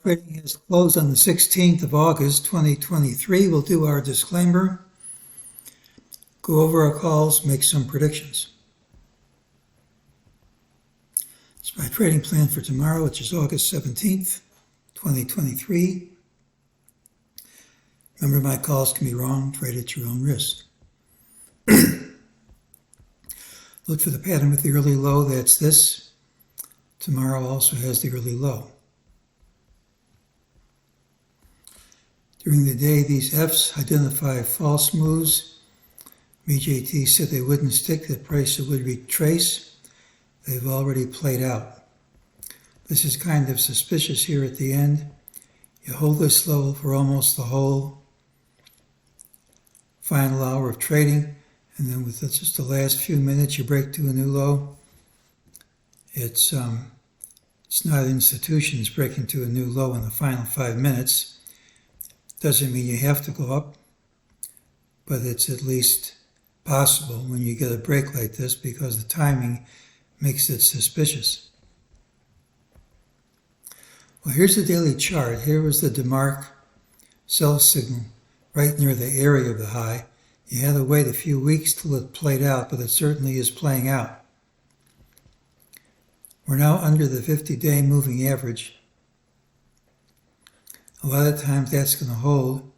Trading has closed on the 16th of August, 2023. We'll do our disclaimer, go over our calls, make some predictions. It's my trading plan for tomorrow, which is August 17th, 2023. Remember, my calls can be wrong. Trade at your own risk. Look for the pattern with the early low. That's this. Tomorrow also has the early low. During the day, these Fs identify false moves. MEJT said they wouldn't stick, that price would retrace. They've already played out. This is kind of suspicious here at the end. You hold this level for almost the whole final hour of trading, and then with just the last few minutes, you break to a new low. It's not institutions breaking to a new low in the final 5 minutes. Doesn't mean you have to go up, but it's at least possible when you get a break like this because the timing makes it suspicious. Well, here's the daily chart. Here was the DeMark sell signal right near the area of the high. You had to wait a few weeks till it played out, but it certainly is playing out. We're now under the 50-day moving average. A lot of times that's going to hold,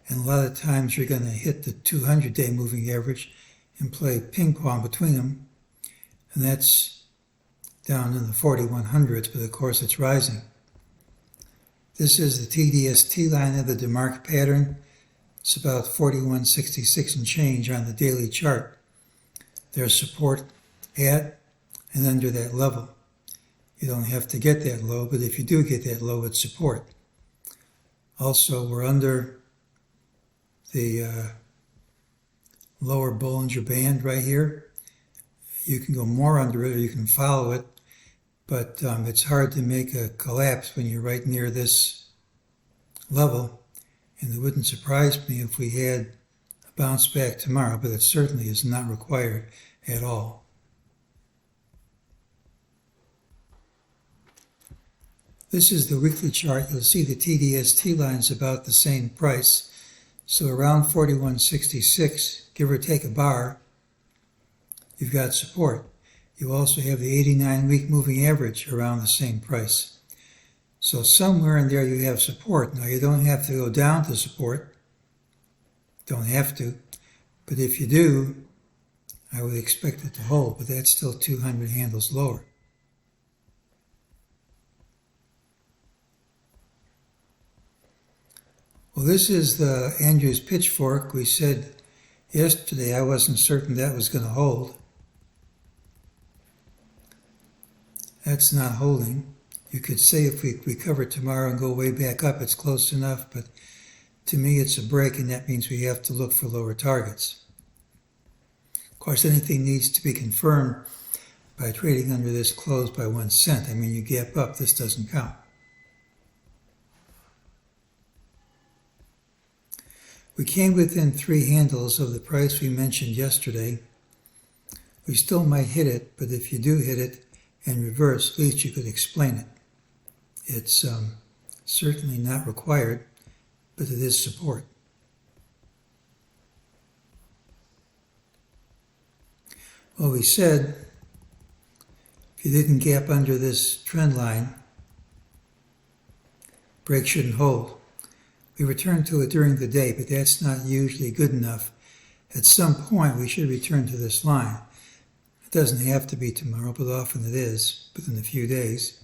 and a lot of times you're going to hit the 200-day moving average and play ping pong between them, and that's down in the 4100s, but of course it's rising. This is the TDST line of the DeMark pattern. It's about 4166 and change on the daily chart. There's support at and under that level. You don't have to get that low, but if you do get that low, it's support. Also, we're under the lower Bollinger Band right here. You can go more under it or you can follow it, but it's hard to make a collapse when you're right near this level, and it wouldn't surprise me if we had a bounce back tomorrow, but it certainly is not required at all. This is the weekly chart. You'll see the TDST line is about the same price. So around 4166, give or take a bar, you've got support. You also have the 89-week moving average around the same price. So somewhere in there you have support. Now you don't have to go down to support. Don't have to. But if you do, I would expect it to hold, but that's still 200 handles lower. Well, this is the Andrews pitchfork. We said yesterday I wasn't certain that was going to hold. That's not holding. You could say if we recover tomorrow and go way back up, it's close enough, but to me it's a break, and that means we have to look for lower targets. Of course, anything needs to be confirmed by trading under this close by 1 cent. I mean, you gap up, this doesn't count. We came within 3 handles of the price we mentioned yesterday. We still might hit it, but if you do hit it and reverse, at least you could explain it. It's certainly not required, but it is support. Well, we said if you didn't gap under this trend line, break shouldn't hold. We return to it during the day, but that's not usually good enough. At some point, we should return to this line. It doesn't have to be tomorrow, but often it is, within a few days.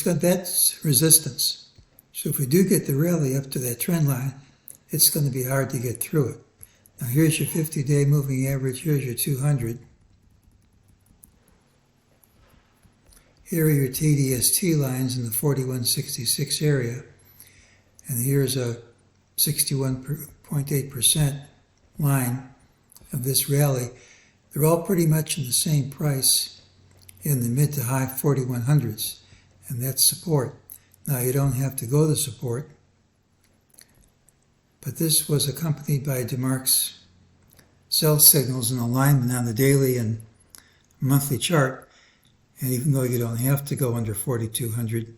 That's resistance. So if we do get the rally up to that trend line, it's going to be hard to get through it. Now here's your 50-day moving average, here's your 200. Here are your TDST lines in the 4166 area, and here's a 61.8% line of this rally. They're all pretty much in the same price in the mid to high 4100s, and that's support. Now you don't have to go to support, but this was accompanied by DeMark's sell signals in alignment on the daily and monthly chart. And even though you don't have to go under 4,200,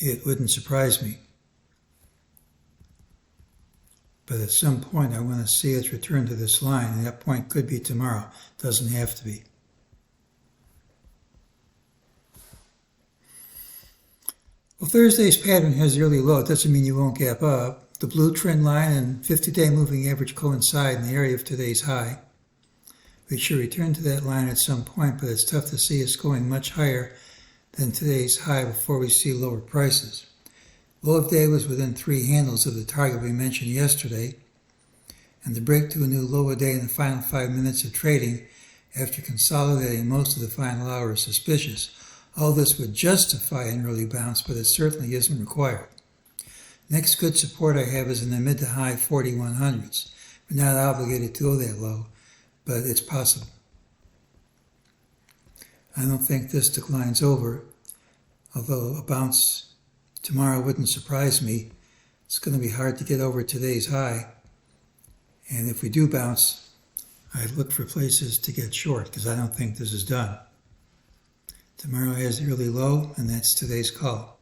it wouldn't surprise me. But at some point, I want to see it return to this line, and that point could be tomorrow. Doesn't have to be. Well, Thursday's pattern has the early low. It doesn't mean you won't gap up. The blue trend line and 50-day moving average coincide in the area of today's high. We should return to that line at some point, but it's tough to see us going much higher than today's high before we see lower prices. Low of day was within 3 handles of the target we mentioned yesterday, and the break to a new low of day in the final 5 minutes of trading after consolidating most of the final hour is suspicious. All this would justify an early bounce, but it certainly isn't required. Next good support I have is in the mid to high 4100s. We're not obligated to go that low, but it's possible. I don't think this decline's over, although a bounce tomorrow wouldn't surprise me. It's going to be hard to get over today's high, and if we do bounce, I'd look for places to get short because I don't think this is done. Tomorrow has the early low, and that's today's call.